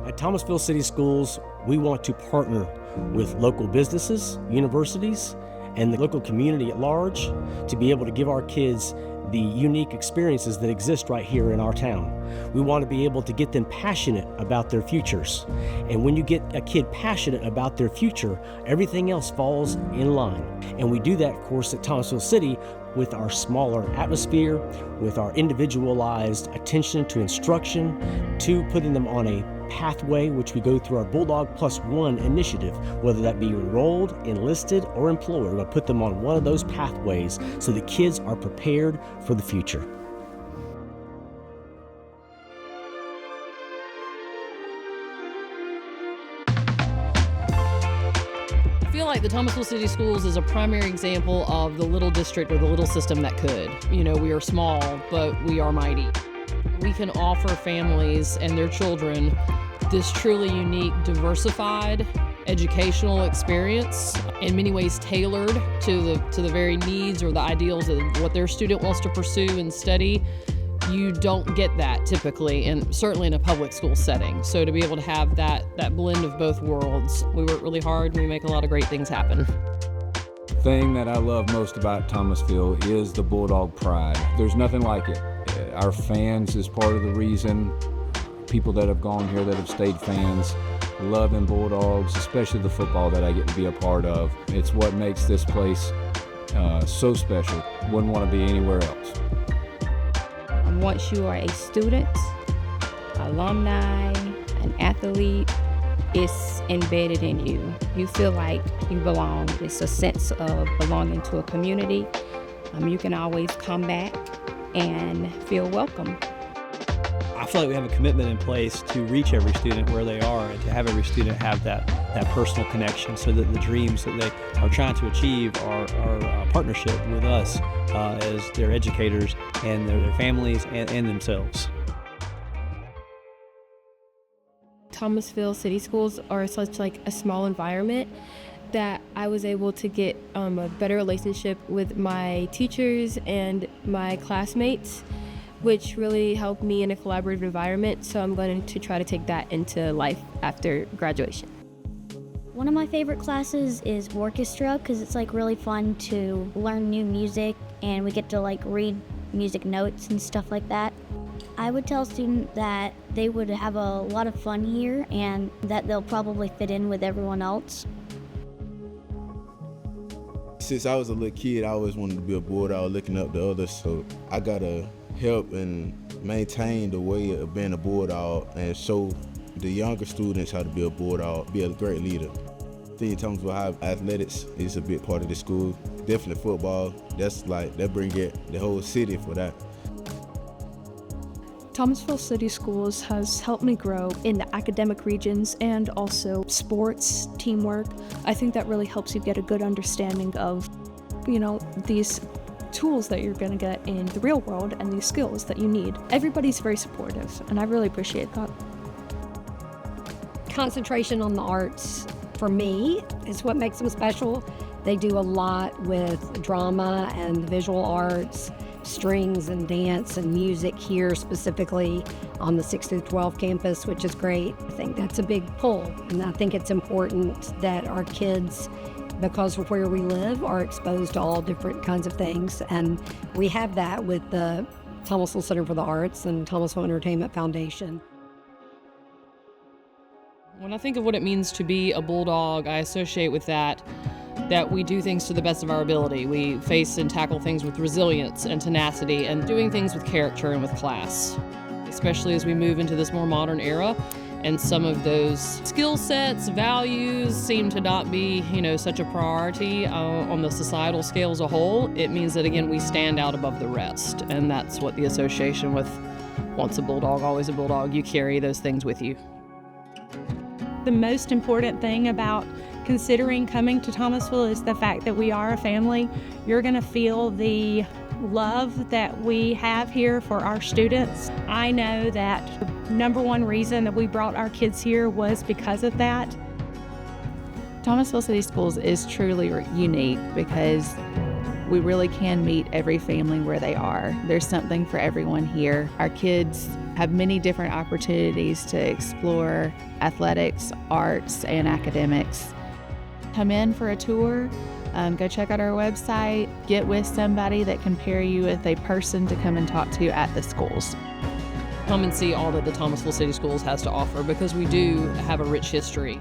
At Thomasville City Schools, we want to partner with local businesses, universities, and the local community at large to be able to give our kids the unique experiences that exist right here in our town. We want to be able to get them passionate about their futures. And when you get a kid passionate about their future, everything else falls in line. And we do that, of course, at Thomasville City with our smaller atmosphere, with our individualized attention to instruction, to putting them on a pathway, which we go through our Bulldog +1 initiative, whether that be enrolled, enlisted, or employed. We're going to put them on one of those pathways so the kids are prepared for the future. I feel like the Thomasville City Schools is a primary example of the little district or the little system that could. You know, we are small, but we are mighty. We can offer families and their children this truly unique, diversified educational experience, in many ways tailored to the very needs or the ideals of what their student wants to pursue and study. You don't get that typically, and certainly in a public school setting. So to be able to have that blend of both worlds, we work really hard and we make a lot of great things happen. The thing that I love most about Thomasville is the Bulldog pride. There's nothing like it. Our fans is part of the reason. People that have gone here that have stayed fans, loving Bulldogs, especially the football that I get to be a part of. It's what makes this place so special. Wouldn't want to be anywhere else. Once you are a student, alumni, an athlete, it's embedded in you. You feel like you belong. It's a sense of belonging to a community. You can always come back and feel welcome. I feel like we have a commitment in place to reach every student where they are and to have every student have that personal connection so that the dreams that they are trying to achieve are a partnership with us as their educators and their families and themselves. Thomasville City Schools are such like a small environment that I was able to get a better relationship with my teachers and my classmates, which really helped me in a collaborative environment. So I'm going to try to take that into life after graduation. One of my favorite classes is orchestra because it's like really fun to learn new music and we get to like read music notes and stuff like that. I would tell students that they would have a lot of fun here and that they'll probably fit in with everyone else. Since I was a little kid, I always wanted to be a Bulldog, looking up to others, so I gotta help and maintain the way of being a Bulldog and show the younger students how to be a Bulldog, be a great leader. I think in terms of how athletics is a big part of the school, definitely football, that bring it the whole city for that. Thomasville City Schools has helped me grow in the academic regions and also sports, teamwork. I think that really helps you get a good understanding of, these tools that you're going to get in the real world and these skills that you need. Everybody's very supportive, and I really appreciate that. Concentration on the arts, for me, is what makes them special. They do a lot with drama and visual arts, strings and dance and music here specifically on the 6 through 12 campus, which is great. I think that's a big pull, and I think it's important that our kids, because of where we live, are exposed to all different kinds of things, and we have that with the Thomasville Center for the Arts and Thomasville Entertainment Foundation. When I think of what it means to be a Bulldog, I associate with that we do things to the best of our ability. We face and tackle things with resilience and tenacity and doing things with character and with class, especially as we move into this more modern era. And some of those skill sets, values seem to not be, such a priority on the societal scale as a whole. It means that, again, we stand out above the rest. And that's what the association with once a Bulldog, always a Bulldog, you carry those things with you. The most important thing about considering coming to Thomasville is the fact that we are a family. You're going to feel the love that we have here for our students. I know that the number one reason that we brought our kids here was because of that. Thomasville City Schools is truly unique because We really can meet every family where they are. There's something for everyone here. Our kids have many different opportunities to explore athletics, arts, and academics. Come in for a tour, go check out our website, get with somebody that can pair you with a person to come and talk to at the schools. Come and see all that the Thomasville City Schools has to offer, because we do have a rich history.